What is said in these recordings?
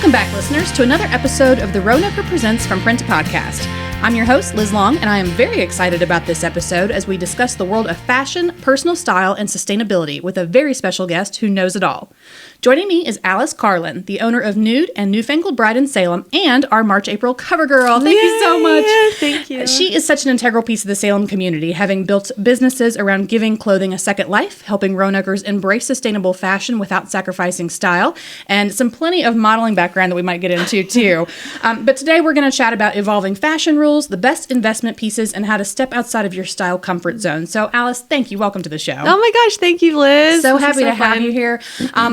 Welcome back, listeners, to another episode of the Roanoker Presents From Print to Podcast. I'm your host, Liz Long, and I am very excited about this episode as we discuss the world of fashion, personal style, and sustainability with a very special guest who knows it all. Joining me is Alyce Carlin, the owner of New'd and Newfangled Bride in Salem, and our March-April cover girl. Thank you so much. Thank you. She is such an integral piece of the Salem community, having built businesses around giving clothing a second life, helping Roanokers embrace sustainable fashion without sacrificing style, and some plenty of modeling background that we might get into, too. But today we're going to chat about evolving fashion rules, the best investment pieces, and how to step outside of your style comfort zone. So, Alyce, thank you. Welcome to the show. Oh my gosh, thank you, Liz. So happy to have you here.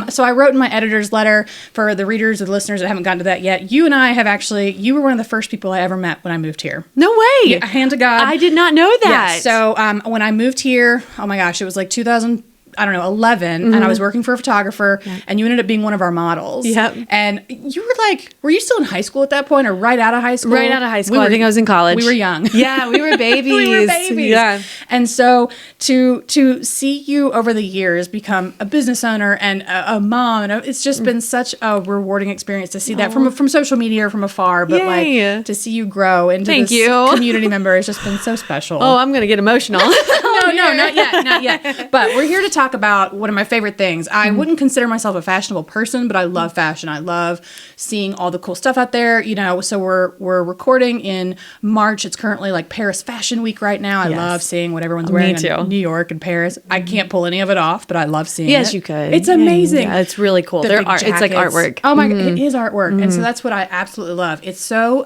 So I wrote in my editor's letter for the readers or the listeners that haven't gotten to that yet. You and I have actually, you were one of the first people I ever met when I moved here. No way. Yeah, hand to God. I did not know that. Yeah, so when I moved here, oh my gosh, it was like 2011, and I was working for a photographer, and you ended up being one of our models. Yep. And you were like, were you still in high school at that point, or right out of high school? Right out of high school. I think I was in college. We were young. Yeah, we were babies. We were babies. Yeah. And so to see you over the years become a business owner and a mom, and it's just been such a rewarding experience to see that from social media or from afar, but Yay. like to see you grow into this community member has just been so special. Oh, I'm going to get emotional. No, not yet. But we're here to talk about one of my favorite things. I wouldn't consider myself a fashionable person, but I love fashion. I love seeing all the cool stuff out there. You know, so we're recording in March. It's currently like Paris Fashion Week right now. I love seeing what everyone's wearing in New York and Paris. I can't pull any of it off, but I love seeing it. Yes, you could. It's amazing. Yeah, it's really cool. They're art. It's like artwork. Oh my God, it is artwork. And so that's what I absolutely love. It's so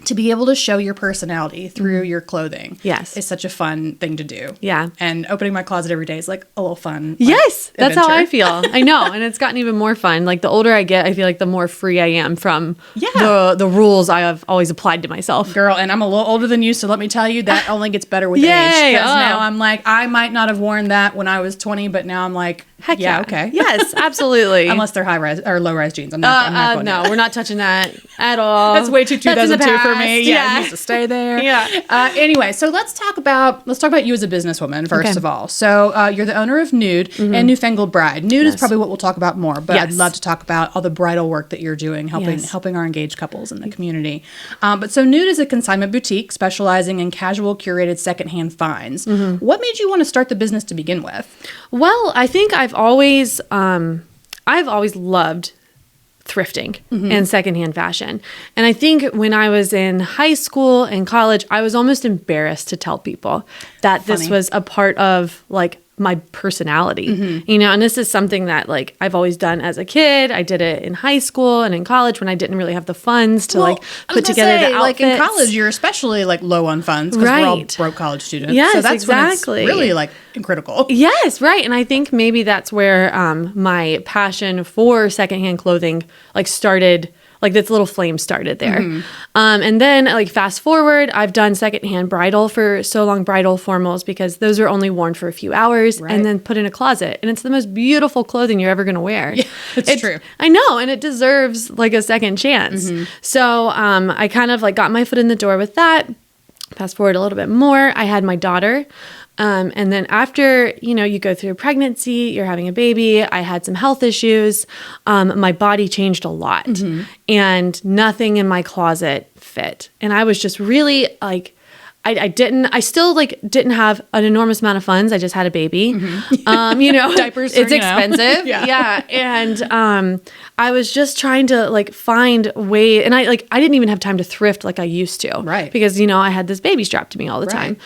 to be able to show your personality through your clothing. Yes. Is such a fun thing to do. Yeah. And opening my closet every day is like a little fun. Yes, that's adventure. how I feel. I know. And it's gotten even more fun. Like the older I get, I feel like the more free I am from the rules I have always applied to myself. Girl, and I'm a little older than you, so let me tell you, that only gets better with age. Because now I'm like, I might not have worn that when I was 20, but now I'm like, heck yeah, okay. Yes, absolutely. Unless they're high-rise or low-rise jeans. I'm not going no, we're not touching that at all. That's way too 2002 for me. Yeah. It needs to stay there. Yeah. Anyway, so let's talk about you as a businesswoman first of all. So you're the owner of New'd and Newfangled Bride. New'd is probably what we'll talk about more, but I'd love to talk about all the bridal work that you're doing, helping our engaged couples in the community. But so New'd is a consignment boutique specializing in casual, curated secondhand finds. What made you want to start the business to begin with? Well, I think I've always loved thrifting and secondhand fashion. And I think when I was in high school and college, I was almost embarrassed to tell people that this was a part of like my personality, you know, and this is something that like I've always done as a kid. I did it in high school and in college when I didn't really have the funds to put together the outfits. Like in college, you're especially like low on funds because we're all broke college students. Yes, so that's exactly. When it's really like critical. Yes, right. And I think maybe that's where my passion for secondhand clothing like started. Like this little flame started there. And then like fast forward, I've done secondhand bridal for so long, bridal formals, because those are only worn for a few hours and then put in a closet. And it's the most beautiful clothing you're ever going to wear. Yeah, it's true. I know. And it deserves like a second chance. So I kind of like got my foot in the door with that. Fast forward a little bit more. I had my daughter. And then after, you know, you go through pregnancy, you're having a baby, I had some health issues. My body changed a lot and nothing in my closet fit. And I was just really like, I still like didn't have an enormous amount of funds. I just had a baby. You know, diapers, it's expensive. Yeah. And, I was just trying to like find way, and I didn't even have time to thrift like I used to. Right. Because, you know, I had this baby strapped to me all the time.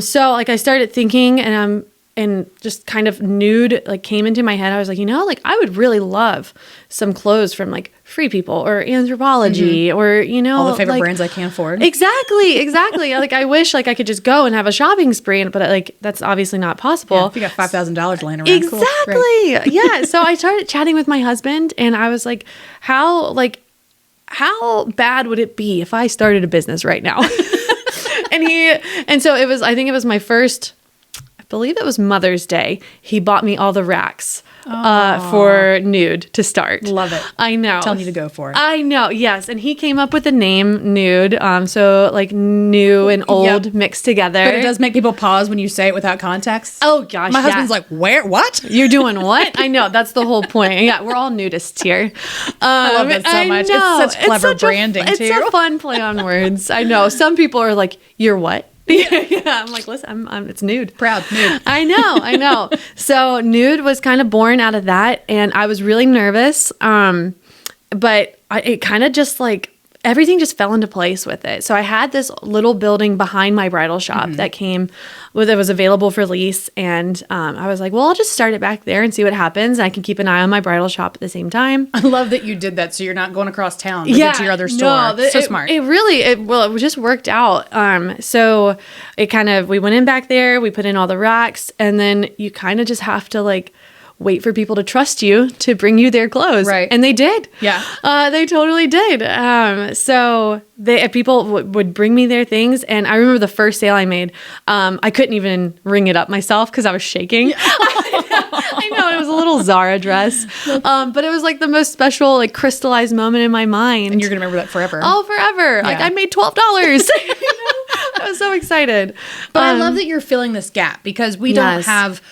So like I started thinking and just kind of New'd like came into my head. I was like, you know, like I would really love some clothes from like Free People or Anthropologie or, you know, all the favorite brands I can't afford. Exactly. Like I wish like I could just go and have a shopping spree, but like that's obviously not possible. Yeah, if you got $5,000 laying around. Exactly. Cool. Yeah. So I started chatting with my husband and I was like, how bad would it be if I started a business right now? and so I think it was my first, I believe it was Mother's Day. He bought me all the racks for New'd to start. Love it. I know. Telling you to go for it. I know. Yes. And he came up with the name New'd. So like new and old mixed together. But it does make people pause when you say it without context. Oh gosh. My husband's like, where? What? You're doing what? I know. That's the whole point. Yeah. We're all nudists here. I love that so much. Know. It's such clever branding too. It's a fun play on words. I know. Some people are like, you're what? Yeah, I'm like, listen, it's New'd. Proud New'd. I know. So New'd was kind of born out of that, and I was really nervous. But it kind of just like everything just fell into place with it. So I had this little building behind my bridal shop that was available for lease, and I was like, well, I'll just start it back there and see what happens. I can keep an eye on my bridal shop at the same time. I love that you did that, so you're not going across town to get to your other store. No, so smart. It just worked out. So we went in back there, we put in all the racks, and then you kind of just have to like wait for people to trust you to bring you their clothes. Right. And they did. Yeah. They totally did. So people would bring me their things. And I remember the first sale I made, I couldn't even ring it up myself because I was shaking. Yeah. I know. It was a little Zara dress. But it was like the most special, like crystallized moment in my mind. And you're going to remember that forever. Oh, forever. Yeah. Like I made $12. I was so excited. But I love that you're filling this gap because we don't have...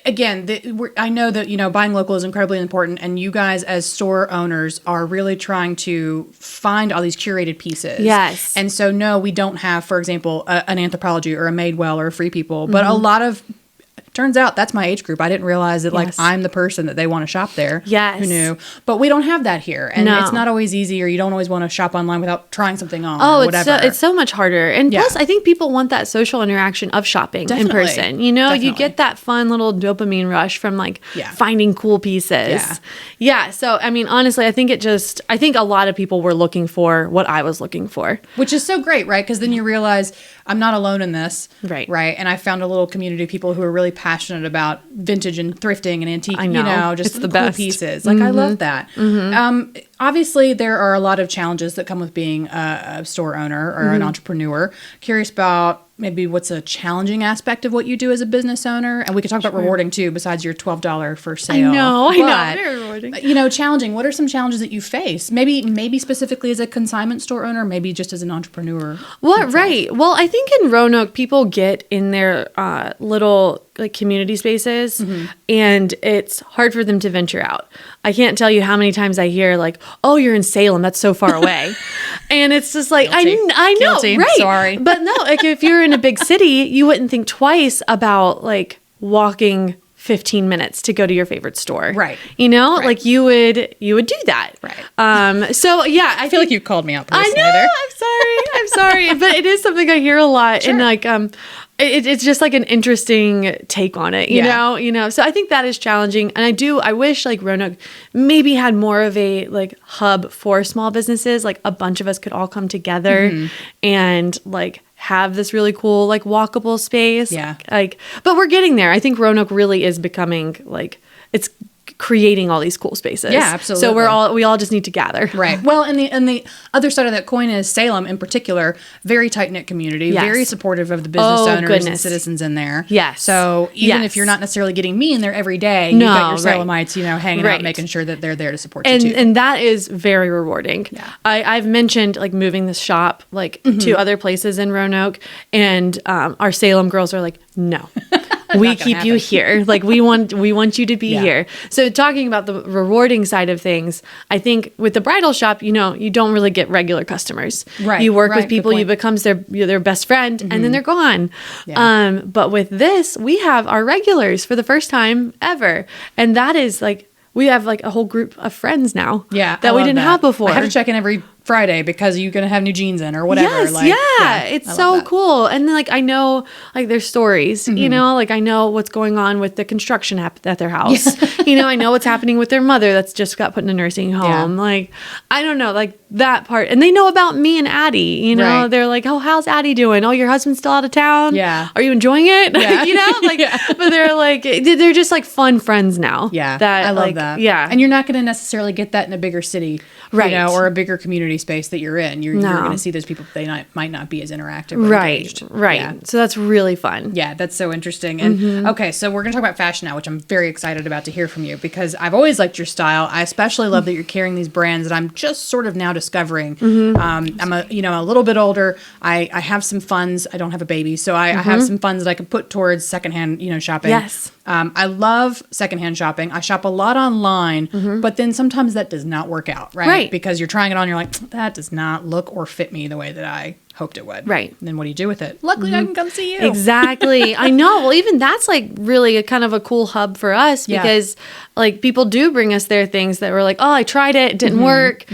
Again, I know that, buying local is incredibly important, and you guys as store owners are really trying to find all these curated pieces. Yes. And so, no, we don't have, for example, an Anthropologie or a Madewell or a Free People, but a lot of... Turns out that's my age group. I didn't realize that like I'm the person that they want to shop there. Yes. Who knew? But we don't have that here. And it's not always easy, or you don't always want to shop online without trying something on or whatever. It's so much harder. And plus, I think people want that social interaction of shopping in person. You get that fun little dopamine rush from like finding cool pieces. Yeah. So, I mean, honestly, I think a lot of people were looking for what I was looking for. Which is so great, right? Because then you realize I'm not alone in this. Right. Right. And I found a little community of people who are really passionate about vintage and thrifting and antique, just it's the cool best pieces. Like I love that. Obviously, there are a lot of challenges that come with being a store owner or an entrepreneur. Curious about maybe what's a challenging aspect of what you do as a business owner, and we could talk about rewarding too, besides your $12 first sale. I know, very rewarding. Challenging. What are some challenges that you face? Maybe specifically as a consignment store owner, maybe just as an entrepreneur. Right. Well, I think in Roanoke, people get in their little like community spaces, and it's hard for them to venture out. I can't tell you how many times I hear like, "Oh, you're in Salem. That's so far away," and it's just like I know, Guilty. right? Sorry, but no, like if you're in a big city, you wouldn't think twice about like walking 15 minutes to go to your favorite store. Right. Like you would do that. Right. So yeah, I feel like you called me out personally I know. there. I'm sorry. But it is something I hear a lot. Sure. And like, it's just like an interesting take on it, you know? So I think that is challenging. And I wish like Roanoke maybe had more of a like hub for small businesses. Like a bunch of us could all come together and like have this really cool like walkable space. Yeah. But we're getting there. I think Roanoke really is becoming like, it's creating all these cool spaces. Yeah, absolutely. So we all just need to gather. Right. Well, and the other side of that coin is Salem in particular, very tight-knit community, very supportive of the business owners and citizens in there. Yes. So even if you're not necessarily getting me in there every day, you've got your Salemites, hanging out, making sure that they're there to support you too. And that is very rewarding. Yeah. I've mentioned like moving this shop like to other places in Roanoke, and our Salem girls are like, no. We keep you here. Like we want you to be here. So talking about the rewarding side of things, I think with the bridal shop, you don't really get regular customers. Right. You work with people, you become their best friend, and then they're gone. Yeah. But with this, we have our regulars for the first time ever. And that is like, we have like a whole group of friends now that we didn't have before. I have to check in every Friday because you're going to have new jeans in or whatever. Yes, it's so cool. And then like, I know like their stories, like I know what's going on with the construction at their house. I know what's happening with their mother that's just got put in a nursing home. Like, I don't know, like that part. And they know about me and Addie, you know, Right. they're like, oh, how's Addie doing? Oh, your husband's still out of town. Yeah. Are you enjoying it? Yeah. You know, like, but they're like, they're just like fun friends now. Yeah. That I love like, that. Yeah. And you're not going to necessarily get that in a bigger city, Right. you know, or a bigger community space that you're in. You're No. going to see those people, might not be as interactive or Right. engaged. Right. Yeah. So that's really fun. Yeah, that's so interesting. And okay, so we're going to talk about fashion now, which I'm very excited about to hear from you because I've always liked your style. I especially love that you're carrying these brands that I'm just sort of now discovering. I'm a little bit older. I have some funds. I don't have a baby, so I have some funds that I can put towards secondhand, shopping. Yes. I love secondhand shopping. I shop a lot online, but then sometimes that does not work out, right? Right. Because you're trying it on, you're like, that does not look or fit me the way that I hoped it would. Right. And then what do you do with it? Luckily, I can come see you. Exactly. I know. Well, even that's like really a kind of a cool hub for us Yeah. because like people do bring us their things that were like, oh, I tried it, it didn't work,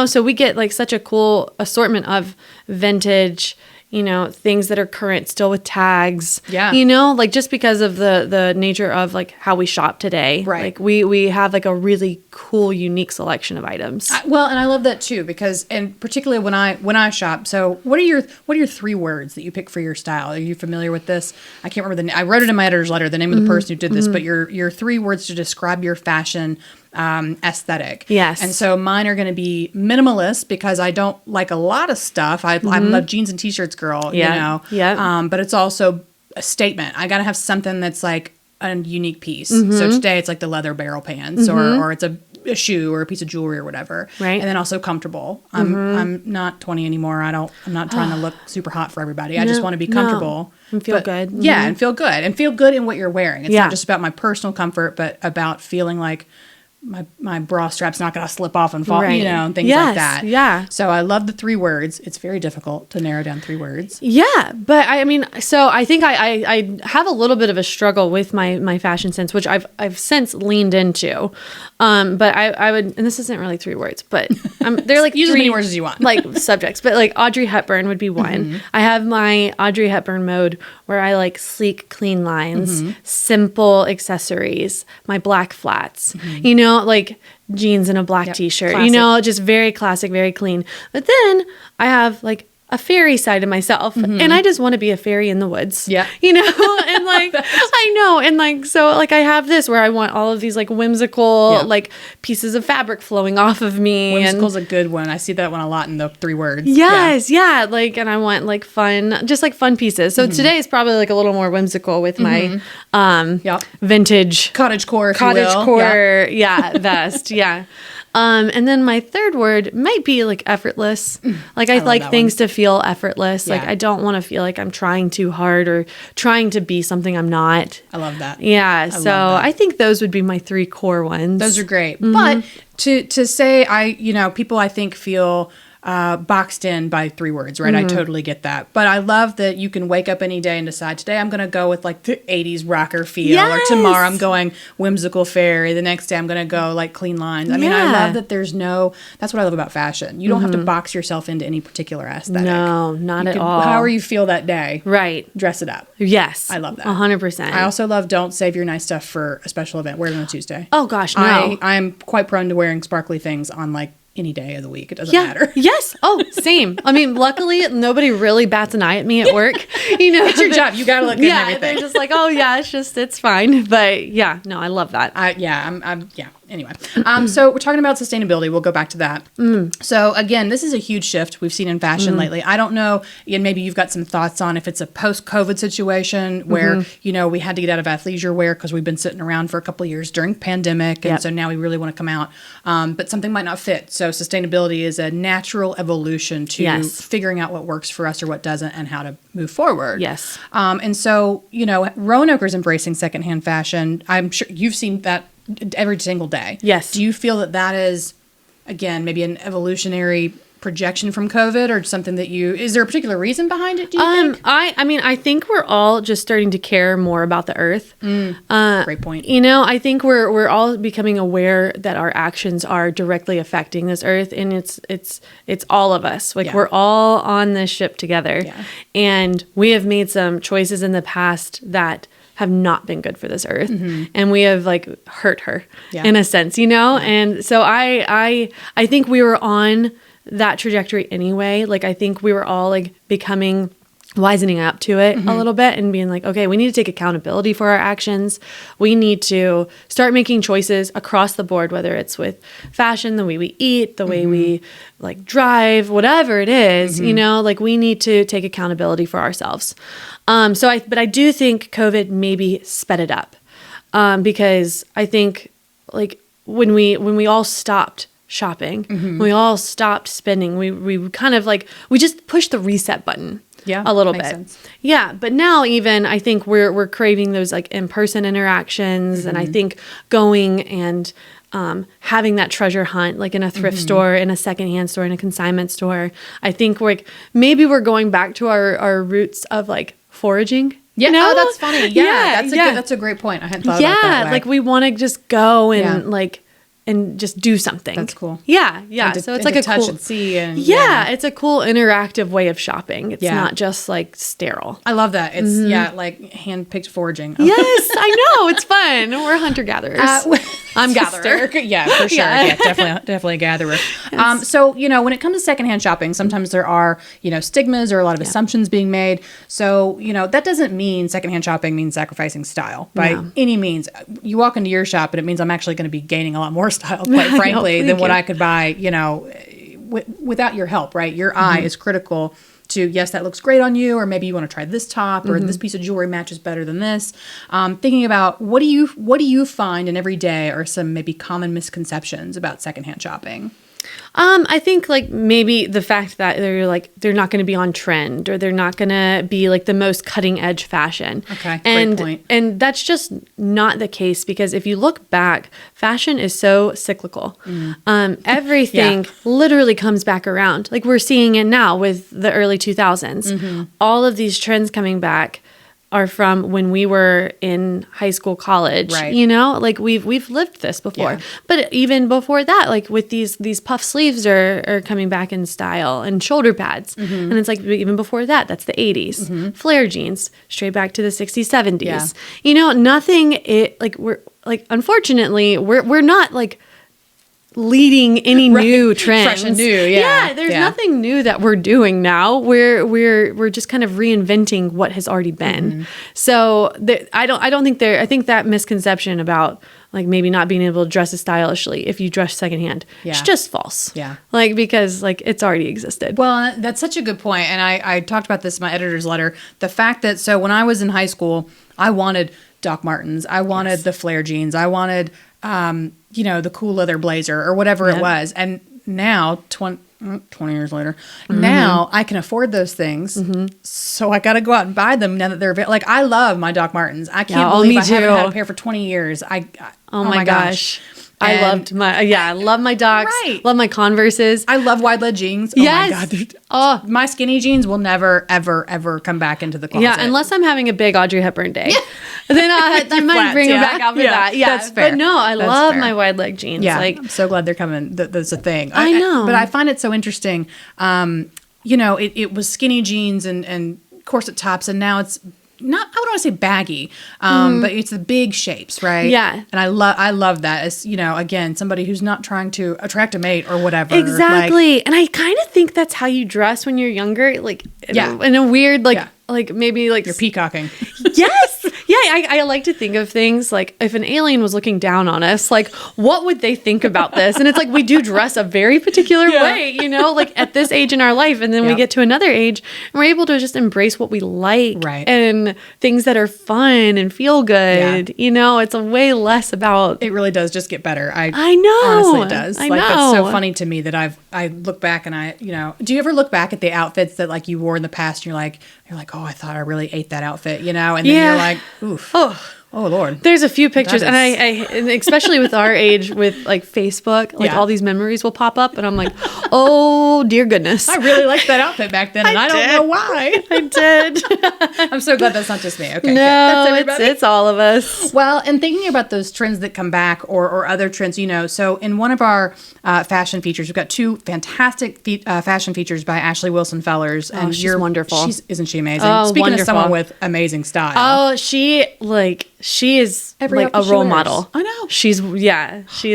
so we get like such a cool assortment of vintage, things that are current still with tags. Yeah. Like just because of the nature of like how we shop today. Right. Like we have like a really cool, unique selection of items. And I love that too because, and particularly when I shop. So, what are your 3 words that you pick for your style? Are you familiar with this? I can't remember I wrote it in my editor's letter, the name of the person who did this, but your 3 words to describe your fashion aesthetic. Yes. And so mine are going to be minimalist because I don't like a lot of stuff. I'm a jeans and t-shirts girl. Yeah. Yeah. But it's also a statement. I got to have something that's like a unique piece. So today it's like the leather barrel pants or it's a shoe or a piece of jewelry or whatever. Right. And then also comfortable. I'm not 20 anymore. I'm not trying to look super hot for everybody. I just want to be comfortable. And feel good. Yeah. And feel good. And feel good in what you're wearing. It's Yeah. not just about my personal comfort, but about feeling like my bra strap's not going to slip off and fall, Right. And things Yes, like that. yeah. So I love the 3 words. It's very difficult to narrow down 3 words. Yeah, but so I think I have a little bit of a struggle with my fashion sense, which I've since leaned into. But I would, and this isn't really 3 words, but they're like Use as 3 many words as you want. like subjects. But like Audrey Hepburn would be one. I have my Audrey Hepburn mode where I like sleek, clean lines, simple accessories, my black flats, like jeans and a black t-shirt, classic. just very classic, very clean. But then I have like a fairy side of myself and I just want to be a fairy in the woods. Yeah. And like, I know. And like, so like I have this where I want all of these like whimsical, like pieces of fabric flowing off of me. Whimsical's a good one. I see that one a lot in the 3 words. Yes, yeah. Like, and I want like fun, just like fun pieces. So today is probably like a little more whimsical with my vintage Cottagecore, if you will. cottagecore, vest. Yeah. And then my 3rd word might be like effortless. Like I love like that things to feel effortless. Like Yeah. I don't want to feel like I'm trying too hard or trying to be something I'm not. I love that. Yeah. So love that. I think those would be my 3 core ones. Those are great. But to say people I think feel boxed in by 3 words, right? I totally get that. But I love that you can wake up any day and decide today I'm going to go with like the 80s rocker feel, or tomorrow I'm going whimsical fairy. The next day I'm going to go like clean lines. I mean, I love that that's what I love about fashion. You don't have to box yourself into any particular aesthetic. No, not at all. However you feel that day, Right. dress it up. Yes. I love that. 100%. I also love don't save your nice stuff for a special event. Wear it on a Tuesday. Oh gosh, no. I'm quite prone to wearing sparkly things on like any day of the week. It doesn't matter. Yes. Oh, same. I mean, luckily nobody really bats an eye at me at work. It's your job. You got to look good and everything. They're just like, oh yeah, it's fine. But yeah, no, I love that. Anyway, so we're talking about sustainability. We'll go back to that. So again, this is a huge shift we've seen in fashion lately. I don't know, Ian, maybe you've got some thoughts on if it's a post-COVID situation where, we had to get out of athleisure wear because we've been sitting around for a couple of years during pandemic. And so now we really want to come out, but something might not fit. So sustainability is a natural evolution to figuring out what works for us or what doesn't and how to move forward. Yes. And so, Roanoker's embracing secondhand fashion. I'm sure you've seen that every single day. Yes. Do you feel that is, again, maybe an evolutionary projection from COVID or something that is there a particular reason behind it, do you think? I think we're all just starting to care more about the earth. Great point. I think we're all becoming aware that our actions are directly affecting this earth, and it's all of us. Like we're all on this ship together. Yeah. And we have made some choices in the past that have not been good for this earth, and we have like hurt her in a sense, and so I think we were on that trajectory anyway. Like, I think we were all like wisening up to it a little bit and being like, okay, we need to take accountability for our actions. We need to start making choices across the board, whether it's with fashion, the way we eat, the way we like drive, whatever it is, you know, like we need to take accountability for ourselves. But I do think COVID maybe sped it up, because I think like when we all stopped shopping, when we all stopped spending, we kind of like, we just pushed the reset button. Yeah, a little makes bit. Sense. Yeah, but now even I think we're craving those like in-person interactions, and I think going and having that treasure hunt, like in a thrift store, in a secondhand store, in a consignment store. I think maybe we're going back to our roots of like foraging. Yeah, you know? oh, that's funny. Yeah, that's a great point. I hadn't thought about that way. Like we want to just go and like and just do something. That's cool. Yeah. So it's like a touch cool, and see, and it's a cool interactive way of shopping. It's not just like sterile. I love that. It's like hand-picked foraging. Yes, I know. It's fun. We're hunter-gatherers. I'm gatherer. Yeah, for sure. Yeah, definitely a gatherer. Yes. So, you know, when it comes to secondhand shopping, sometimes there are, you know, stigmas or a lot of assumptions being made. So, you know, that doesn't mean secondhand shopping means sacrificing style by any means. You walk into your shop and it means I'm actually going to be gaining a lot more style, quite frankly, than what I could buy, you know, without your help, right? Your eye is critical to, yes, that looks great on you, or maybe you want to try this top, or this piece of jewelry matches better than this. Thinking about what do you find in every day are some maybe common misconceptions about secondhand shopping? I think like maybe the fact that they're not going to be on trend, or they're not going to be like the most cutting edge fashion. Okay, great point. And that's just not the case, because if you look back, fashion is so cyclical. Everything literally comes back around. Like we're seeing it now with the early 2000s. All of these trends coming back are from when we were in high school, college, right. You know, like we've lived this before, but even before that, like with these puff sleeves are coming back in style, and shoulder pads. And it's like, even before that, that's the 80s, flare jeans, straight back to the 60s, 70s, you know, unfortunately, we're not like leading any new trends. Fresh and new, there's nothing new that we're doing now. We're just kind of reinventing what has already been. So I think that misconception about like maybe not being able to dress as stylishly if you dress secondhand, it's just false. Like, because like it's already existed. Well, that's such a good point. And I talked about this in my editor's letter. The fact that, so when I was in high school, I wanted Doc Martens. I wanted the flare jeans. I wanted, you know, the cool leather blazer or whatever it was. And now, 20 years later, now I can afford those things. So I got to go out and buy them now that they're available. Like, I love my Doc Martens. I can't believe I haven't had a pair for 20 years. Oh my gosh. I love my Docs. Right. Love my Converses. I love wide leg jeans. Oh my God. My skinny jeans will never, ever, ever come back into the closet. Yeah, unless I'm having a big Audrey Hepburn day. Then I might bring them back out for that. Yeah, that's fair. But no, I love my wide leg jeans. Yeah, like, I'm so glad they're coming. That's a thing. I know. But I find it so interesting. You know, it was skinny jeans and corset tops, and now it's not, I don't want to say baggy, but it's the big shapes, right? Yeah. And I love that as, you know, again, somebody who's not trying to attract a mate or whatever. Exactly. Like, and I kind of think that's how you dress when you're younger. Like, in a weird, like maybe like you're peacocking. Yes. Yeah. I like to think of things like, if an alien was looking down on us, like what would they think about this? And it's like, we do dress a very particular way, you know, like at this age in our life. And then we get to another age and we're able to just embrace what we like, right, and things that are fun and feel good. Yeah. You know, it's a way less about. It really does just get better. I know. Honestly, it does. I know. That's so funny to me that I look back and you know, do you ever look back at the outfits that like you wore in the past and you're like, oh, I thought I really ate that outfit, you know? And then you're like, oof. Oh, Lord. There's a few pictures, and and especially with our age, with like Facebook, like all these memories will pop up, and I'm like, oh, dear goodness. I really liked that outfit back then, and I don't know why. I did. I'm so glad that's not just me. Okay, no, that's everybody. It's all of us. Well, and thinking about those trends that come back or other trends, you know, so in one of our fashion features, we've got two fantastic fashion features by Ashley Wilson Fellers. And she's wonderful. Isn't she amazing? Oh, Speaking wonderful. of someone with amazing style. Oh, she she is Every like a outfit she role wears. model. I know. She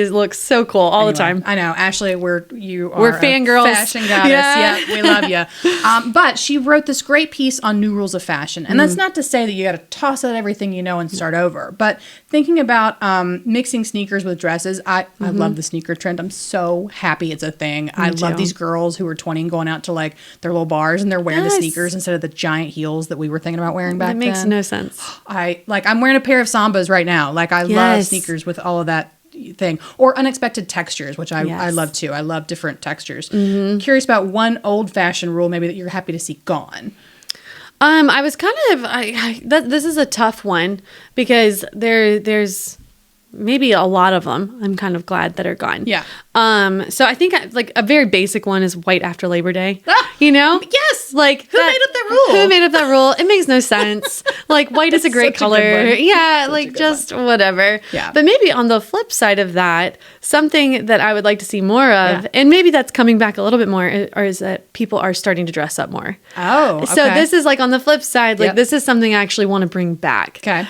looks so cool all the time. I know, Ashley. We're fangirls. fashion goddess. Yeah. Yeah, we love you. But she wrote this great piece on new rules of fashion, and that's not to say that you got to toss out everything you know and start over. But thinking about mixing sneakers with dresses, I love the sneaker trend. I'm so happy it's a thing. I love these girls who are 20 and going out to like their little bars and they're wearing the sneakers instead of the giant heels that we were thinking about wearing back then. That makes no sense. I'm wearing a pair of Sambas right now. Like I love sneakers with all of that thing, or unexpected textures, which I love too. I love different textures. Curious about one old fashioned rule maybe that you're happy to see gone. I was kind of this is a tough one because there's maybe a lot of them. I'm kind of glad that are gone. Yeah. So I think like a very basic one is white after Labor Day. You know? Yes. Like Who made up that rule? Who made up that rule? It makes no sense. Like white is a great such a good color. one. Yeah, Such a like good just whatever. Yeah. But maybe on the flip side of that, something that I would like to see more of, and maybe that's coming back a little bit more, is that people are starting to dress up more. Oh, okay. So this is like on the flip side, like this is something I actually want to bring back. Okay.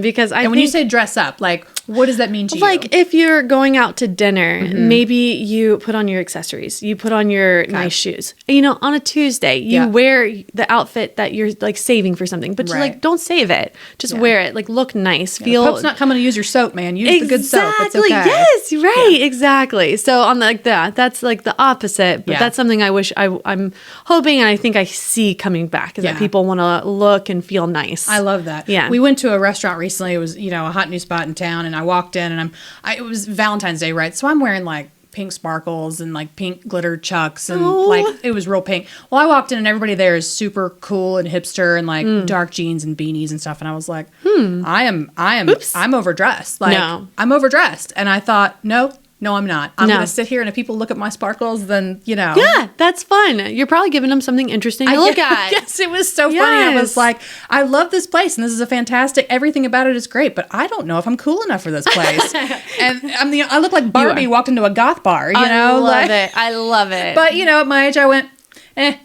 Because I And when you say dress up, like what does that mean to you? like if you're going out to dinner, maybe you put on your accessories, you put on your nice shoes. You know, on a Tuesday, you wear the outfit that you're like saving for something, but you like don't save it. Just wear it. Like look nice. Feel. Pope's not coming to use your soap, man. Use the good soap. It's okay. Yes, right, exactly. So on like that's like the opposite, but that's something I wish I'm hoping and I think I see coming back is that people want to look and feel nice. I love that. Yeah. We went to a restaurant recently. It was, a hot new spot in town, and I walked in and it was Valentine's Day, right? So I'm wearing like pink sparkles and like pink glitter chucks and like it was real pink. Well, I walked in and everybody there is super cool and hipster and like dark jeans and beanies and stuff, and I was like, I'm overdressed. Like I'm overdressed, and I thought, no, I'm not. I'm going to sit here, and if people look at my sparkles, then, Yeah, that's fun. You're probably giving them something interesting to look at. Yes, it was so funny. I was like, I love this place, and this is a fantastic, everything about it is great, but I don't know if I'm cool enough for this place. And I look like Barbie walked into a goth bar, I love it. But, at my age, I went,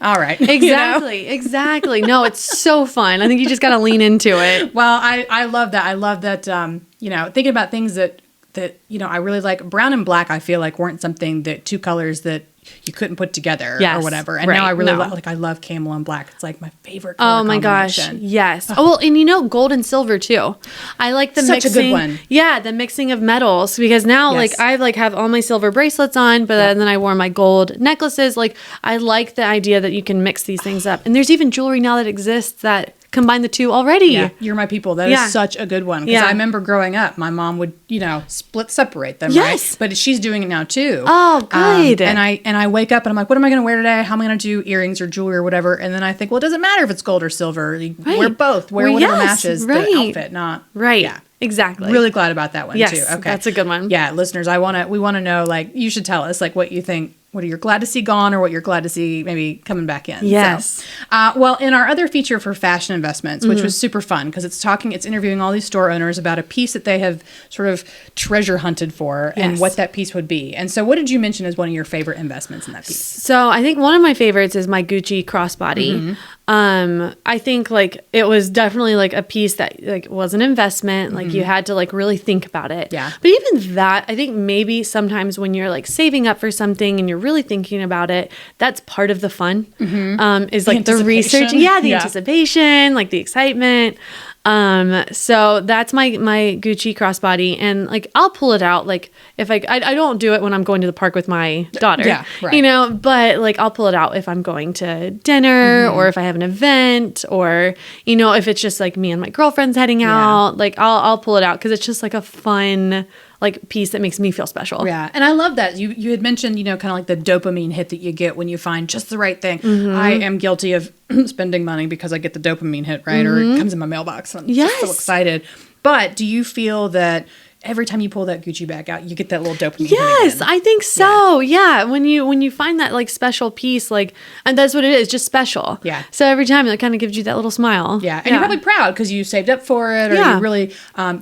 all right. Exactly. No, it's so fun. I think you just got to lean into it. Well, I love that. I love that, thinking about things that I really like. Brown and black, I feel like weren't something that two colors that you couldn't put together or whatever. And now I really I love camel and black. It's like my favorite color Oh my gosh. Yes. Oh, well, and gold and silver too. I like the Such mixing. a good one. Yeah, the mixing of metals because now I have all my silver bracelets on, but then I wore my gold necklaces. Like I like the idea that you can mix these things up. And there's even jewelry now that exists that combine the two already. Yeah, you're my people. That is such a good one. Because I remember growing up, my mom would, separate them, right? But she's doing it now too. Oh, good. And I wake up and I'm like, what am I going to wear today? How am I going to do earrings or jewelry or whatever? And then I think, well, it doesn't matter if it's gold or silver. You wear both. Wear whatever matches the outfit, not. Right. Yeah. Exactly. Really glad about that one too. Okay. That's a good one. Yeah, listeners, we want to know, like, you should tell us, like, what you think. What you're glad to see gone or what you're glad to see maybe coming back in. Yes. So, well, in our other feature for fashion investments, which was super fun because it's interviewing all these store owners about a piece that they have sort of treasure hunted for and what that piece would be. And so what did you mention as one of your favorite investments in that piece? So I think one of my favorites is my Gucci crossbody. I think like it was definitely like a piece that like was an investment. Like you had to like really think about it. Yeah. But even that, I think maybe sometimes when you're like saving up for something and you're really thinking about it, that's part of the fun. Is like the research. Yeah, the anticipation, like the excitement. So that's my Gucci crossbody, and like I'll pull it out like if I don't do it when I'm going to the park with my daughter, but like I'll pull it out if I'm going to dinner or if I have an event or if it's just like me and my girlfriends heading out, like I'll pull it out because it's just like a fun like piece that makes me feel special. Yeah. And I love that. You had mentioned, kind of like the dopamine hit that you get when you find just the right thing. I am guilty of spending money because I get the dopamine hit, right? Or it comes in my mailbox and I'm just so excited. But do you feel that every time you pull that Gucci bag out, you get that little dopamine hit again? I think so. Yeah. When you find that like special piece, like, and that's what it is, just special. Yeah. So every time it kind of gives you that little smile. Yeah. And you're probably proud because you saved up for it or you really,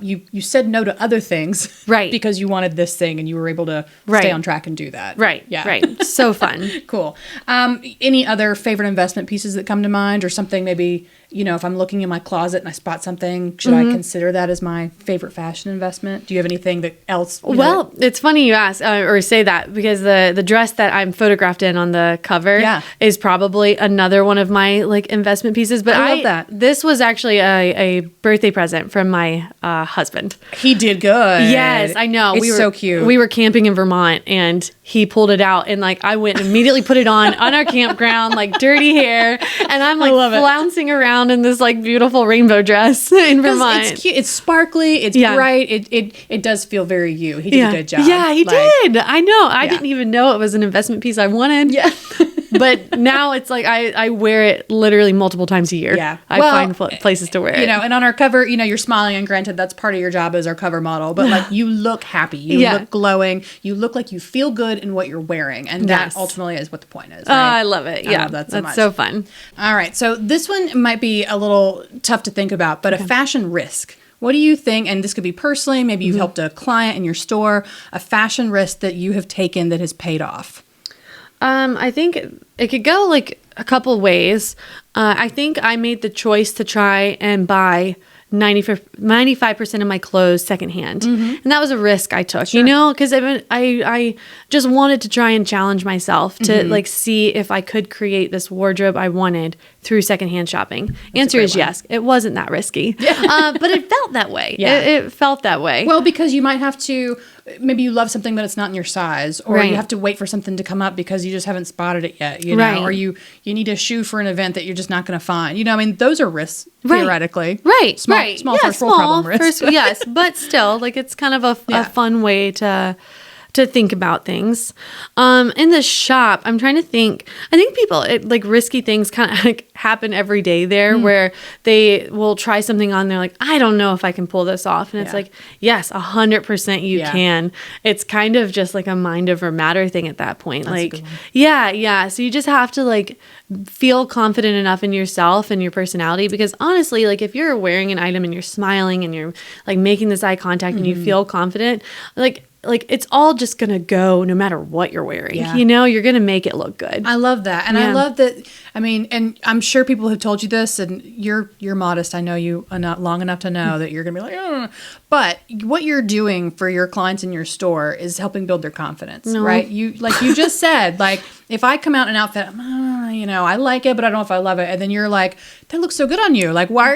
you said no to other things. Right. Because you wanted this thing and you were able to stay on track and do that. Right. Yeah. Right. So fun. Cool. Any other favorite investment pieces that come to mind or something maybe if I'm looking in my closet and I spot something, should I consider that as my favorite fashion investment? Do you have anything else? Well, it's funny you ask or say that, because the dress that I'm photographed in on the cover is probably another one of my like investment pieces. But I love that. This was actually a birthday present from my husband. He did good. Yes, I know. It's so cute. We were camping in Vermont and he pulled it out, and like I went and immediately put it on our campground, like dirty hair, and I'm like flouncing around in this like beautiful rainbow dress in Vermont. It's cute. It's sparkly. It's bright. It does feel very you. He did a good job. Yeah, he did. I know. I didn't even know it was an investment piece I wanted. Yeah. But now it's like I wear it literally multiple times a year. Yeah. I find places to wear it. And on our cover, you're smiling, and granted, that's part of your job as our cover model, but like you look happy. You look glowing. You look like you feel good in what you're wearing. And that ultimately is what the point is. Right? I love it. Yeah. I love that so much. That's so fun. All right. So this one might be a little tough to think about, but a fashion risk. What do you think, and this could be personally, maybe you've helped a client in your store, a fashion risk that you have taken that has paid off? I think it could go like a couple ways. I think I made the choice to try and buy 95% of my clothes secondhand. And that was a risk I took, because I just wanted to try and challenge myself to like see if I could create this wardrobe I wanted through secondhand shopping. Answer is yes. It wasn't that risky, but it felt that way. It felt that way. Well, because you might have to, maybe you love something, but it's not in your size, or you have to wait for something to come up because you just haven't spotted it yet, or you need a shoe for an event that you're just not going to find. I mean, those are risks theoretically. Small first world problem risk. Yes, but still, like it's kind of a fun way to think about things. In the shop, I'm trying to think. I think people, like risky things kind of like happen every day there, where they will try something on. They're like, I don't know if I can pull this off, and it's like, yes, 100% you can. It's kind of just like a mind over matter thing at that point. That's like, So you just have to like feel confident enough in yourself and your personality, because honestly, like if you're wearing an item and you're smiling and you're like making this eye contact and you feel confident, like it's all just going to go no matter what you're wearing. You're going to make it look good. I love that. And I love that. I mean, and I'm sure people have told you this, and you're modest. I know you are not long enough to know that you're going to be like, oh. But what you're doing for your clients in your store is helping build their confidence, right? You just said, like, if I come out in an outfit, I like it, but I don't know if I love it. And then you're like, that looks so good on you. Like, why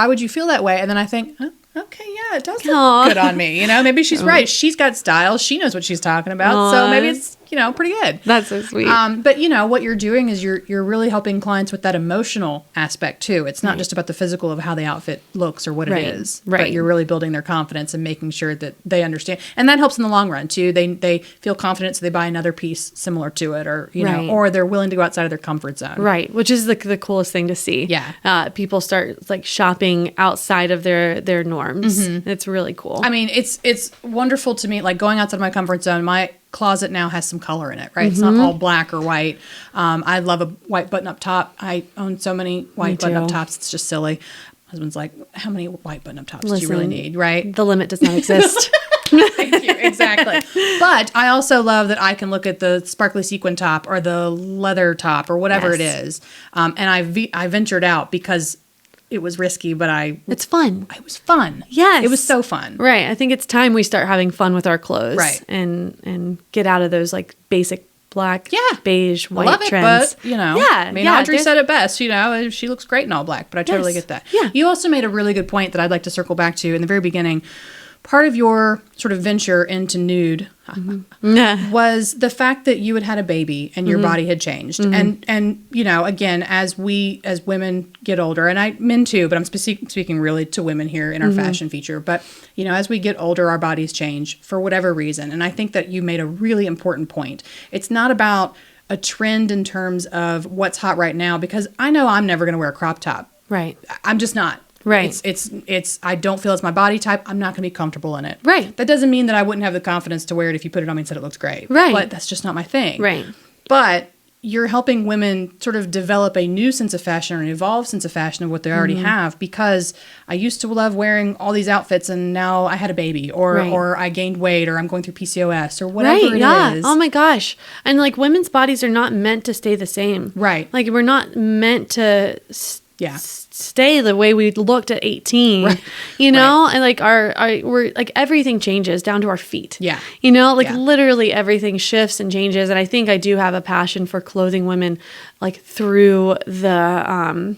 would you feel that way? And then I think, okay, yeah, it does look good on me. Maybe she's right. She's got style. She knows what she's talking about. So maybe it's, pretty good. That's so sweet. But what you're doing is you're really helping clients with that emotional aspect too. It's not just about the physical of how the outfit looks or what it is. Right. But you're really building their confidence and making sure that they understand. And that helps in the long run too. They feel confident, so they buy another piece similar to it, or or they're willing to go outside of their comfort zone. Right. Which is the coolest thing to see. Yeah. People start like shopping outside of their norms. It's really cool. I mean, it's wonderful to me, like going outside my comfort zone. My closet now has some color in it, right? It's not all black or white. I love a white button-up top. I own so many white button-up tops. It's just silly. My husband's like, how many white button-up tops do you really need, right? The limit does not exist. Thank you. Exactly. But I also love that I can look at the sparkly sequin top or the leather top or whatever it is. And I ventured out because it was risky, but it's fun. It was fun. Yes. It was so fun. Right. I think it's time we start having fun with our clothes. Right. And get out of those like basic black, beige, white love it, trends. But, I mean, Audrey said it best, she looks great in all black, but I totally get that. Yeah. You also made a really good point that I'd like to circle back to in the very beginning. Part of your sort of venture into New'd was the fact that you had a baby and your body had changed. And again, as women get older, and men too, but I'm speaking really to women here in our fashion feature. But, as we get older, our bodies change for whatever reason. And I think that you made a really important point. It's not about a trend in terms of what's hot right now, because I know I'm never going to wear a crop top. Right. I'm just not. Right. It's I don't feel it's my body type. I'm not going to be comfortable in it. Right. That doesn't mean that I wouldn't have the confidence to wear it if you put it on me and said it looks great. Right. But that's just not my thing. Right. But you're helping women sort of develop a new sense of fashion or an evolved sense of fashion of what they already have, because I used to love wearing all these outfits and now I had a baby or I gained weight or I'm going through PCOS or whatever it is. Oh my gosh. And like women's bodies are not meant to stay the same. Right. Like we're not meant to stay the way we looked at 18, Right. you know, and like we're like everything changes down to our feet. Yeah. You know, like Yeah. literally everything shifts and changes. And I think I do have a passion for clothing women like through the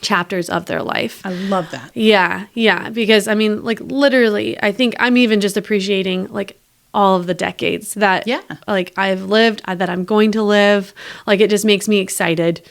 chapters of their life. I love that. Yeah. Yeah. Because I mean, like literally, I think I'm even just appreciating like all of the decades that like I've lived, that I'm going to live. Like it just makes me excited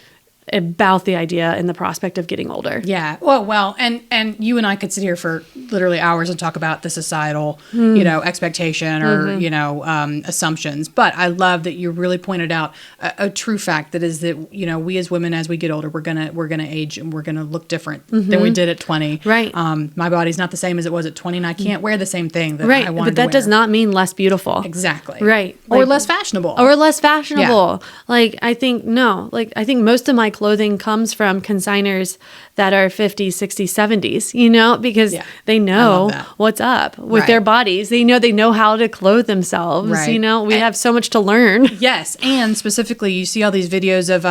about the idea and the prospect of getting older. Yeah. Well, and you and I could sit here for literally hours and talk about the societal, you know, expectation or, you know, assumptions. But I love that you really pointed out a true fact that is that, you know, we as women, as we get older, we're gonna age and we're gonna look different than we did at 20. Right. My body's not the same as it was at 20, and I can't wear the same thing that Right. I wanted But that to wear. does not mean less beautiful. Exactly. Right. Or Like- less fashionable. Or less fashionable. Like, I think most of my clothing comes from consigners that are 50s, 60s, 70s, you know, because they know what's up with their bodies. They know how to clothe themselves. Right. You know, we have so much to learn. Yes, and specifically, you see all these videos of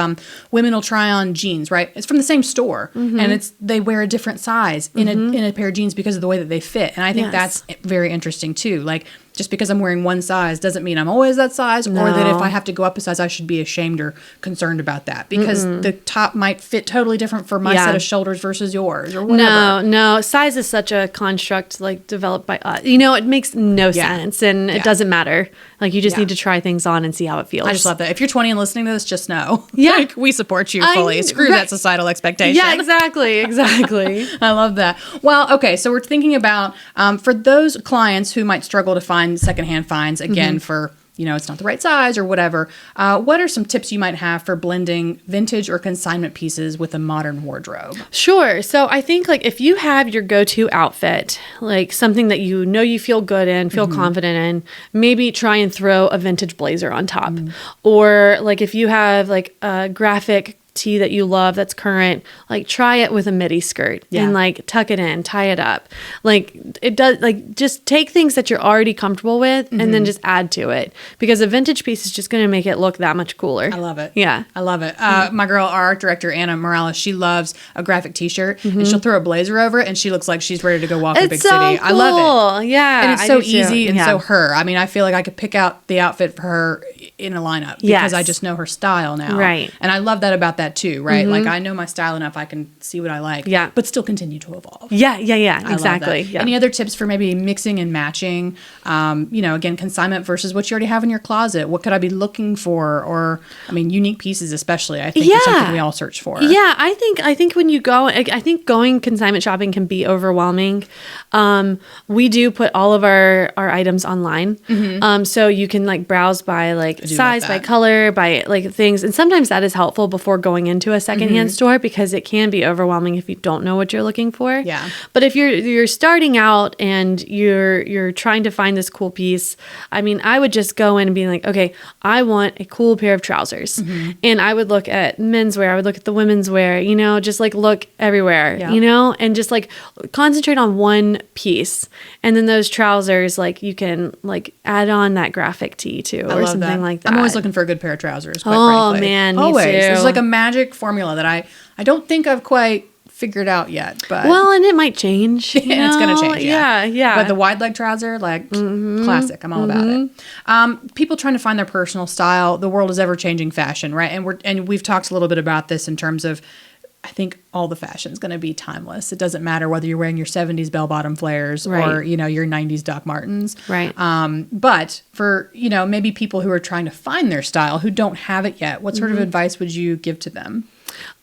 women will try on jeans, right? It's from the same store, and they wear a different size in a pair of jeans because of the way that they fit, and I think that's very interesting too. Like, just because I'm wearing one size doesn't mean I'm always that size, or that if I have to go up a size, I should be ashamed or concerned about that, because the top might fit totally different for my set of shoulders versus yours, or whatever. No, size is such a construct like developed by us. You know, it makes no sense, and it doesn't matter. Like, you just need to try things on and see how it feels. I just love that. If you're 20 and listening to this, just know, Yeah. like, we support you fully. Screw that societal expectation. Yeah, exactly. I love that. Well, okay, so we're thinking about for those clients who might struggle to find secondhand finds, again, for, you know, it's not the right size or whatever, what are some tips you might have for blending vintage or consignment pieces with a modern wardrobe? Sure. So I think like if you have your go-to outfit, like something that you know you feel good in, feel confident in, maybe try and throw a vintage blazer on top. Or like if you have like a graphic tee that you love that's current, like try it with a midi skirt and like tuck it in, tie it up. Like it does, like just take things that you're already comfortable with and then just add to it, because a vintage piece is just going to make it look that much cooler. I love it. Yeah. I love it. My girl, our art director, Anna Morales, she loves a graphic t-shirt and she'll throw a blazer over it and she looks like she's ready to go walk the big so city. Cool. I love it. Yeah. And it's I so do too. easy and so her. I mean, I feel like I could pick out the outfit for her in a lineup because I just know her style now. Right. And I love that about that too, right? Like, I know my style enough, I can see what I like. Yeah. But still continue to evolve. Yeah. I love Exactly. that. Yeah. Any other tips for maybe mixing and matching? You know, again, consignment versus what you already have in your closet. What could I be looking for? Or, I mean, unique pieces especially, I think is something we all search for. Yeah, I think when you go, I think going consignment shopping can be overwhelming. We do put all of our items online, so you can like browse by like size, by color, by like things, and sometimes that is helpful before going into a secondhand store, because it can be overwhelming if you don't know what you're looking for. Yeah. But if you're starting out and you're trying to find this cool piece, I mean, I would just go in and be like, okay, I want a cool pair of trousers, and I would look at menswear, I would look at the women's wear, you know, just like look everywhere, you know, and just like concentrate on one piece, and then those trousers, like you can like add on that graphic tee too, or something like that. I'm always looking for a good pair of trousers, quite Oh, frankly. man, me always. too. There's like a magic formula that I don't think I've quite figured out yet, but well, and it might change. You it's going to know? change. Yeah. But the wide leg trouser, like classic. I'm all about it. People trying to find their personal style. The world is ever changing fashion, right? And we've talked a little bit about this in terms of, I think all the fashion is going to be timeless. It doesn't matter whether you're wearing your 70s bell-bottom flares or, you know, your 90s Doc Martens. Right. But for, you know, maybe people who are trying to find their style, who don't have it yet, what sort of advice would you give to them?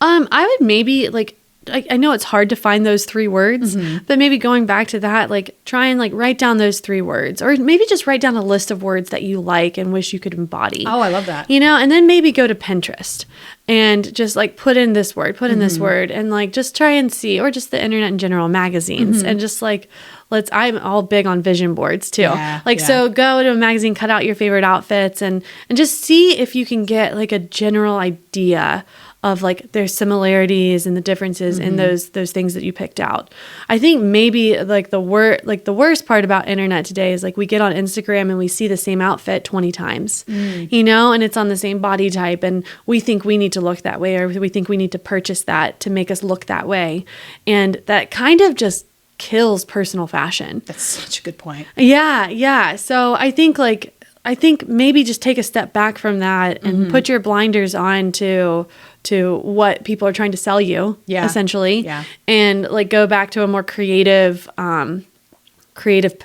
I would maybe like, I know it's hard to find those 3 words, but maybe going back to that, like try and like write down those 3 words, or maybe just write down a list of words that you like and wish you could embody. Oh, I love that. You know, and then maybe go to Pinterest and just like put in this word, this word, and like just try and see, or just the internet in general, magazines, and just like, I'm all big on vision boards too. So go to a magazine, cut out your favorite outfits, and just see if you can get like a general idea like there's similarities and the differences in those things that you picked out. I think maybe like the worst part about internet today is like we get on Instagram and we see the same outfit 20 times, you know, and it's on the same body type, and we think we need to look that way, or we think we need to purchase that to make us look that way. And that kind of just kills personal fashion. That's such a good point. Yeah. So I think maybe just take a step back from that and put your blinders on to what people are trying to sell you, essentially, and like go back to a more creative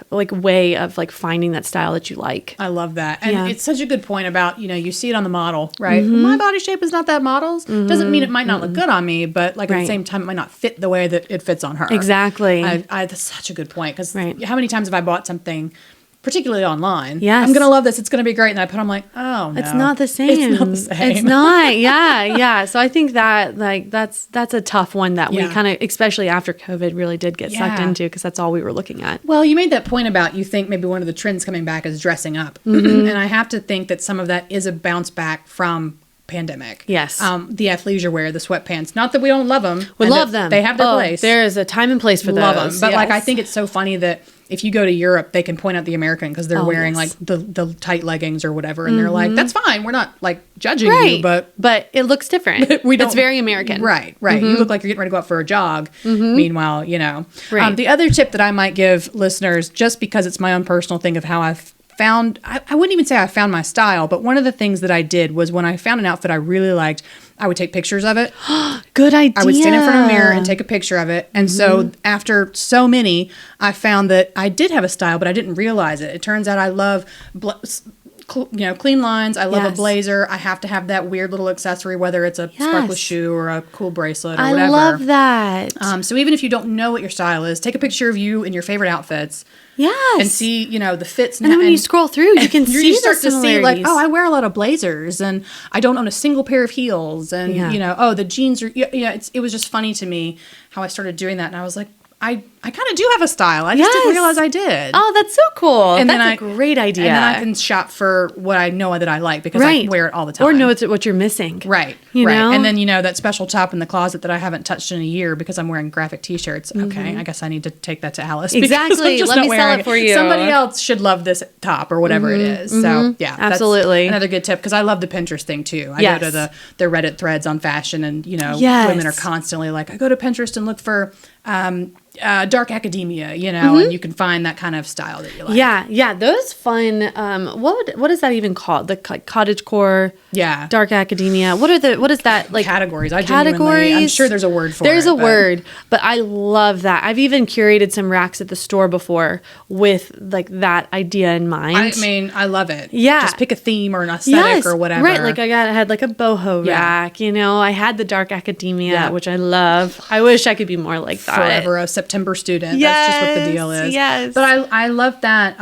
like way of like finding that style that you like. I love that. And it's such a good point about, you know, you see it on the model, right? My body shape is not that model's. Doesn't mean it might not look good on me, but like at the same time, it might not fit the way that it fits on her. Exactly. That's such a good point, because how many times have I bought something, particularly online? Yes. I'm going to love this. It's going to be great. And I put on, like, oh, no. It's not the same. It's not the same. It's not. Yeah. So I think that like that's a tough one that we kind of, especially after COVID, really did get sucked into, because that's all we were looking at. Well, you made that point about, you think maybe one of the trends coming back is dressing up. And I have to think that some of that is a bounce back from pandemic. Yes. The athleisure wear, the sweatpants. Not that we don't love them. We love them. They have their place. There is a time and place for love those. them. But like, I think it's so funny that if you go to Europe, they can point out the American because they're wearing like the tight leggings or whatever, and they're like, "That's fine. We're not like judging you, but it looks different. we don't." It's very American, right? You look like you're getting ready to go out for a jog. Meanwhile, you know. Right. The other tip that I might give listeners, just because it's my own personal thing of how I've found, I wouldn't even say I found my style, but one of the things that I did was when I found an outfit I really liked, I would take pictures of it. Good idea. I would stand in front of a mirror and take a picture of it. And so after so many, I found that I did have a style, but I didn't realize it. It turns out I love clean lines. I love a blazer. I have to have that weird little accessory, whether it's a sparkly shoe or a cool bracelet or whatever. I love that. So even if you don't know what your style is, take a picture of you in your favorite outfits. Yes. And see, you know, the fits. And then when you scroll through, you can see you start the to see like, oh, I wear a lot of blazers and I don't own a single pair of heels. And, you know, oh, the jeans are, it was just funny to me how I started doing that. And I was like, I kind of do have a style. I just didn't realize I did. Oh, that's so cool. And that's a great idea. And then I can shop for what I know that I like because I wear it all the time. Or know it's what you're missing. Right. You know? And then, you know, that special top in the closet that I haven't touched in a year because I'm wearing graphic t-shirts. Okay. I guess I need to take that to Alyce. Exactly. Let me sell it for you. Somebody else should love this top or whatever it is. So, yeah. Absolutely. That's another good tip because I love the Pinterest thing too. I go to the Reddit threads on fashion and, you know, women are constantly like, I go to Pinterest and look for dark academia, you know, and you can find that kind of style that you like. Yeah, those fun. What is that even called? The cottagecore. Yeah, dark academia. What is that like? Categories. Categories. I'm sure there's a word for it. There's a word, but I love that. I've even curated some racks at the store before with like that idea in mind. I mean, I love it. Yeah, just pick a theme or an aesthetic or whatever. Right, like I had like a boho rack. You know, I had the dark academia, which I love. I wish I could be more like that. Forever a September student. Yes, that's just what the deal is. Yes. But I love that.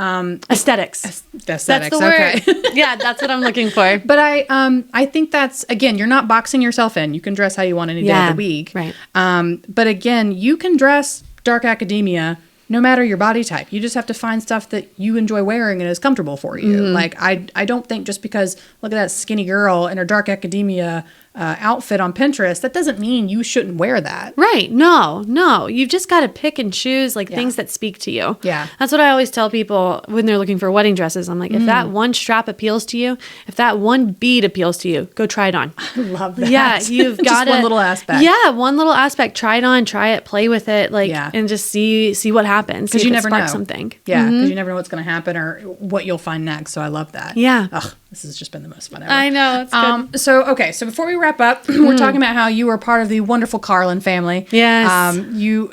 Aesthetics. That's the word. Yeah, that's what I'm looking for. But I think that's, again, you're not boxing yourself in. You can dress how you want any day of the week. Right. But again, you can dress dark academia no matter your body type. You just have to find stuff that you enjoy wearing and is comfortable for you. Like, I don't think just because, look at that skinny girl in her dark academia outfit on Pinterest, that doesn't mean you shouldn't wear that. Right. No. You've just got to pick and choose like things that speak to you. Yeah. That's what I always tell people when they're looking for wedding dresses. I'm like, if that one strap appeals to you, if that one bead appeals to you, go try it on. I love that. Yeah. You've got one little aspect. Yeah. One little aspect. Try it on, try it, play with it, like, and just see what happens. Because you never know. Something. Yeah. Because you never know what's going to happen or what you'll find next. So I love that. Yeah. Ugh, this has just been the most fun ever. I know. It's good. So before we wrap up, we're talking about how you were part of the wonderful Carlin family. Yes. You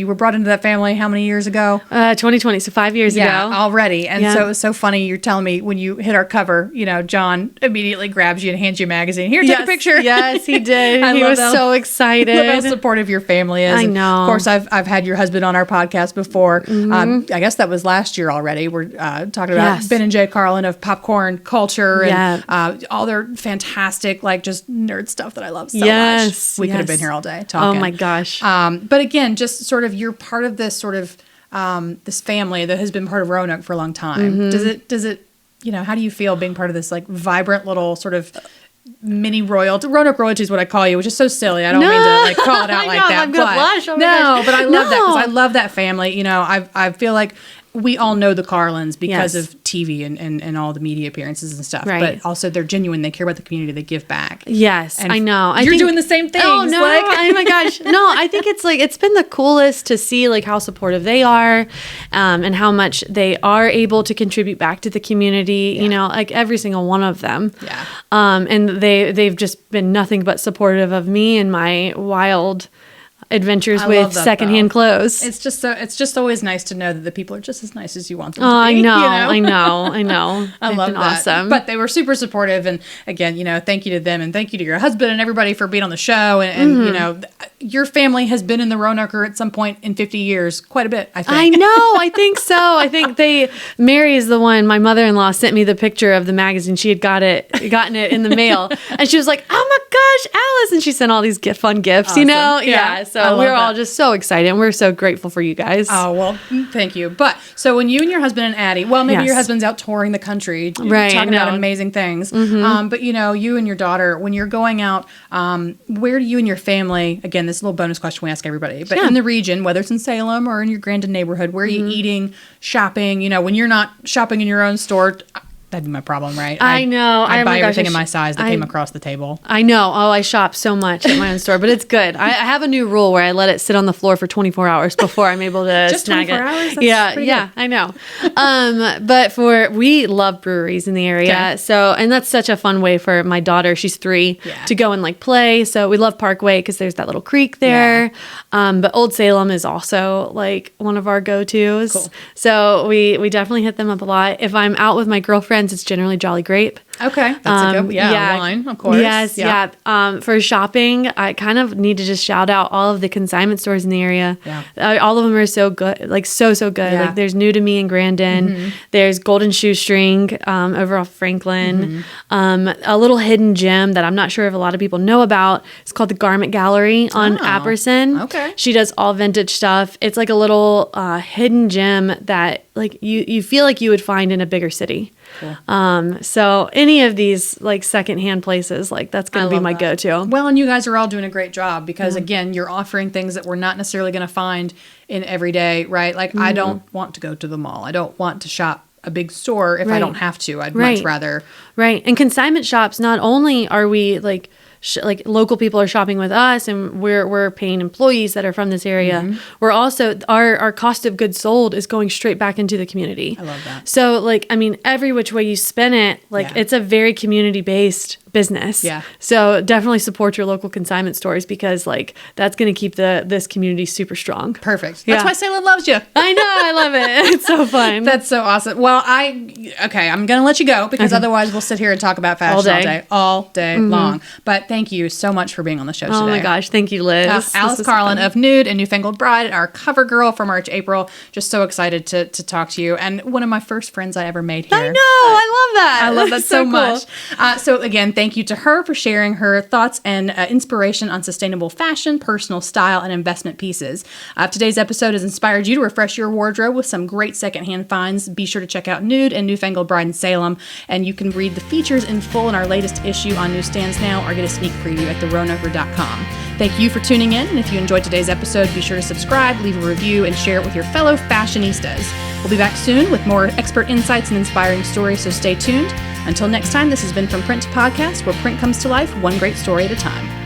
were brought into that family how many years ago? 2020, so 5 years ago. Already. And so it was so funny. You're telling me when you hit our cover, you know, John immediately grabs you and hands you a magazine. Here, take a picture. Yes, he did. He was so excited. I love how supportive your family is. I know. Of course, I've had your husband on our podcast before. I guess that was last year already. We're talking about Ben and Jay Carlin of Popcorn Culture and all their fantastic, like, just nerd stuff that I love so much. We could have been here all day talking. Oh my gosh. But again, just sort of, you're part of this sort of this family that has been part of Roanoke for a long time. Does it, you know, how do you feel being part of this like vibrant little sort of mini royalty. Roanoke royalty is what I call you, which is so silly. I don't mean to like call it out like that. I'm gonna blush. Oh my gosh. But I love that because I love that family. You know, I feel like we all know the Carlins because of TV and all the media appearances and stuff. Right. But also they're genuine. They care about the community. They give back. Yes, And I know. You're doing the same thing. Oh no! Oh my gosh! No, I think it's like it's been the coolest to see like how supportive they are, and how much they are able to contribute back to the community. Yeah. You know, like every single one of them. Yeah. And they've just been nothing but supportive of me and my wild adventures I with love that, secondhand though. clothes. It's just always nice to know that the people are just as nice as you want them Oh, to be. I know, you know? I know. I They've love been that. awesome. But they were super supportive, and again, you know, thank you to them, and thank you to your husband and everybody for being on the show. And you know, your family has been in the Roanoker at some point in 50 years, quite a bit, I think. I know. I think so. I think Mary is the one. My mother-in-law sent me the picture of the magazine. She had gotten it in the mail, and she was like, "Oh my gosh, Alyce!" And she sent all these fun gifts. Awesome. You know, Yeah. I So love we were all that. just so excited, and we're so grateful for you guys. Oh, well, thank you. But so when you and your husband and Addie, well, maybe Yes. your husband's out touring the country, Right, talking I about know. amazing things. But, you know, you and your daughter, when you're going out, where do you and your family, again, this is a little bonus question we ask everybody, but in the region, whether it's in Salem or in your Grandin neighborhood, where are you eating, shopping, you know, when you're not shopping in your own store? That'd be my problem, right? I know. I Oh buy my gosh, everything I in my sh- size that I- came across the table. I know. Oh, I shop so much at my own store, but it's good. I have a new rule where I let it sit on the floor for 24 hours before I'm able to Just snag 24 it. hours? That's Yeah, pretty yeah, I know. But we love breweries in the area. Okay. So, and that's such a fun way for my daughter, she's 3, Yeah. to go and like play. So we love Parkway because there's that little creek there. But Old Salem is also like one of our go-tos. Cool. So we definitely hit them up a lot. If I'm out with my girlfriends, it's generally Jolly Grape. Okay. That's a good, wine, of course. Yes, yeah. For shopping, I kind of need to just shout out all of the consignment stores in the area. Yeah. All of them are so good, like so good. Yeah. Like there's New'd and Newfangled Bride. There's Golden Shoestring over off Franklin. A little hidden gem that I'm not sure if a lot of people know about. It's called the Garment Gallery on Oh, Apperson. okay. She does all vintage stuff. It's like a little hidden gem that like you feel like you would find in a bigger city. Cool. So any of these like secondhand places, like that's going I to be love my that. go-to. Well, and you guys are all doing a great job because, again, you're offering things that we're not necessarily going to find in every day, right? Like, I don't want to go to the mall. I don't want to shop a big store if I Right. don't have to. I'd Right. much rather. Right. And consignment shops, not only are we like local people are shopping with us and we're paying employees that are from this area, we're also our cost of goods sold is going straight back into the community. I love that. So like, I mean, every which way you spin it, like Yeah. it's a very community based business. Yeah. So definitely support your local consignment stores because like that's going to keep this community super strong. Perfect. Yeah. That's why Salem loves you. I know. I love it. It's so fun. That's so awesome. Well, I'm going to let you go because otherwise we'll sit here and talk about fashion all day long. But thank you so much for being on the show today. Oh my gosh. Thank you, Liz. This Alyce was Carlin fun. of New'd and Newfangled Bride, our cover girl for March, April. Just so excited to talk to you. And one of my first friends I ever made here. I know. I love that. I love that so cool. much. So again, thank you to her for sharing her thoughts and inspiration on sustainable fashion, personal style, and investment pieces. Today's episode has inspired you to refresh your wardrobe with some great secondhand finds. Be sure to check out New'd and Newfangled Bride in Salem, and you can read the features in full in our latest issue on newsstands now or get a sneak preview at theroanoker.com. Thank you for tuning in, and if you enjoyed today's episode, be sure to subscribe, leave a review, and share it with your fellow fashionistas. We'll be back soon with more expert insights and inspiring stories, so stay tuned. Until next time, this has been From Print to Podcast, where print comes to life one great story at a time.